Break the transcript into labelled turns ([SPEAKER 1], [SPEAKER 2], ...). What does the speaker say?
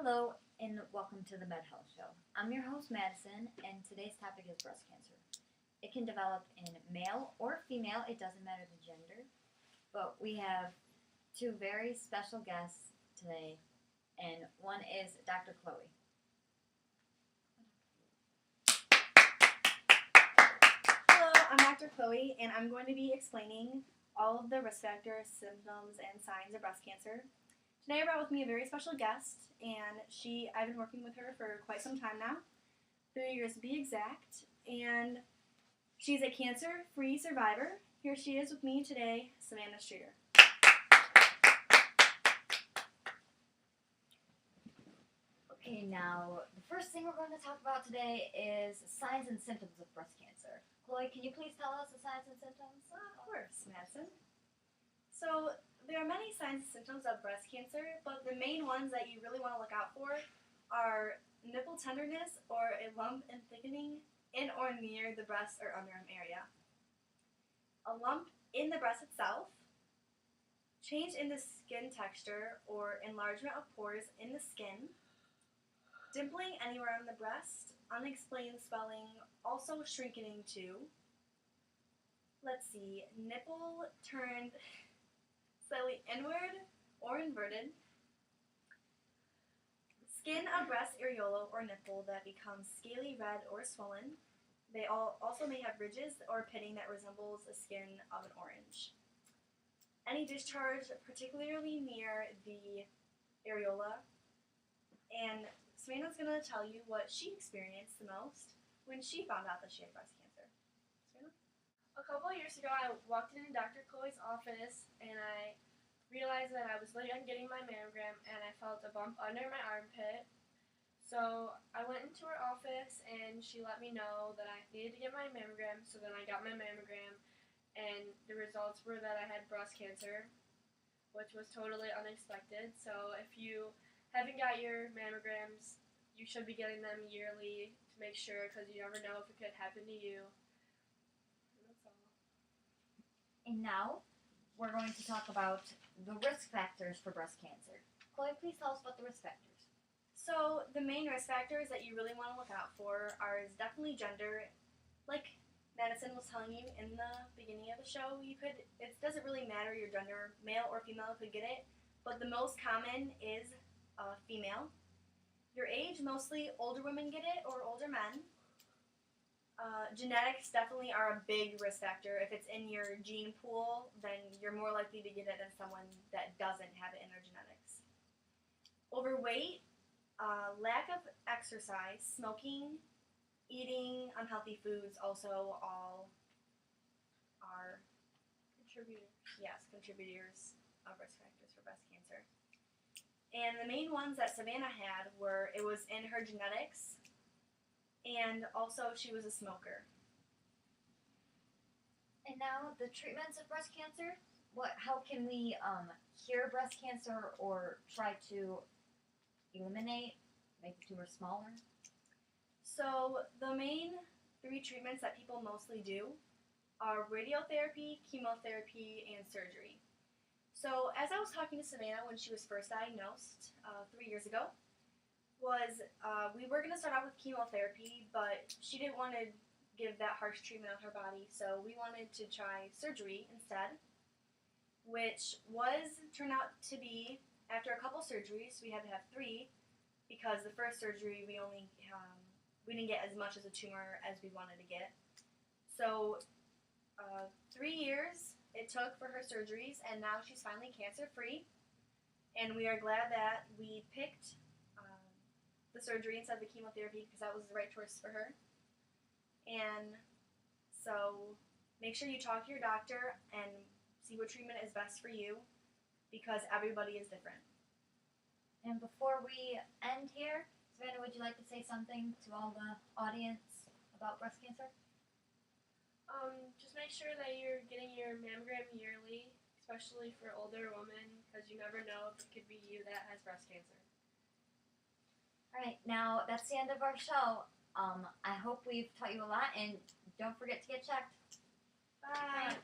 [SPEAKER 1] Hello and welcome to the Med Health Show. I'm your host Madison and today's topic is breast cancer. It can develop in male or female, it doesn't matter the gender. But we have two very special guests today and one is Dr. Chloe.
[SPEAKER 2] Hello, I'm Dr. Chloe, and I'm going to be explaining all of the risk factors, symptoms, and signs of breast cancer. Today I brought with me a very special guest, and I've been working with her for quite some time now, 3 years to be exact, and she's a cancer-free survivor. Here she is with me today, Savannah Streeter.
[SPEAKER 1] Okay, now the first thing we're going to talk about today is signs and symptoms of breast cancer. Chloe, can you please tell us the signs and symptoms?
[SPEAKER 2] Of course, Madison. So, there are many signs and symptoms of breast cancer, but the main ones that you really want to look out for are nipple tenderness or a lump and thickening in or near the breast or underarm area, a lump in the breast itself, change in the skin texture or enlargement of pores in the skin, dimpling anywhere on the breast, unexplained swelling, also shrinking too. Let's see, nipple turned slightly inward or inverted, skin of breast areola or nipple that becomes scaly red or swollen. They also may have ridges or pitting that resembles the skin of an orange. Any discharge, particularly near the areola, and Savannah's going to tell you what she experienced the most when she found out that she had breast cancer. Savannah?
[SPEAKER 3] A couple of years ago, I walked into Dr. Chloe's office and I realized that I was late on getting my mammogram and I felt a bump under my armpit. So I went into her office and she let me know that I needed to get my mammogram. So then I got my mammogram and the results were that I had breast cancer, which was totally unexpected. So if you haven't got your mammograms, you should be getting them yearly to make sure because you never know if it could happen to you. And that's all.
[SPEAKER 1] And now we're going to talk about the risk factors for breast cancer. Chloe, please tell us about the risk factors.
[SPEAKER 2] So the main risk factors that you really want to look out for is definitely gender. Like Madison was telling you in the beginning of the show, it doesn't really matter your gender, male or female could get it, but the most common is female. Your age, mostly older women get it or older men. Genetics definitely are a big risk factor. If it's in your gene pool, then you're more likely to get it than someone that doesn't have it in their genetics. Overweight, lack of exercise, smoking, eating unhealthy foods also all are contributors of risk factors for breast cancer. And the main ones that Savannah had were it was in her genetics, and also she was a smoker.
[SPEAKER 1] And now the treatments of breast cancer. How can we cure breast cancer or try to eliminate, make the tumor smaller?
[SPEAKER 2] So the main 3 treatments that people mostly do are radiotherapy, chemotherapy, and surgery. So as I was talking to Savannah when she was first diagnosed 3 years ago, we were going to start out with chemotherapy, but she didn't want to give that harsh treatment on her body, so we wanted to try surgery instead, which turned out to be, after a couple surgeries, we had to have 3, because the first surgery we didn't get as much as a tumor as we wanted to get. So 3 years it took for her surgeries, and now she's finally cancer-free, and we are glad that we picked the surgery instead of the chemotherapy because that was the right choice for her. And so make sure you talk to your doctor and see what treatment is best for you because everybody is different.
[SPEAKER 1] And before we end here, Savannah, would you like to say something to all the audience about breast cancer?
[SPEAKER 3] Just make sure that you're getting your mammogram yearly, especially for older women, because you never know if it could be you that has breast cancer.
[SPEAKER 1] Alright, now that's the end of our show. I hope we've taught you a lot, and don't forget to get checked.
[SPEAKER 2] Bye.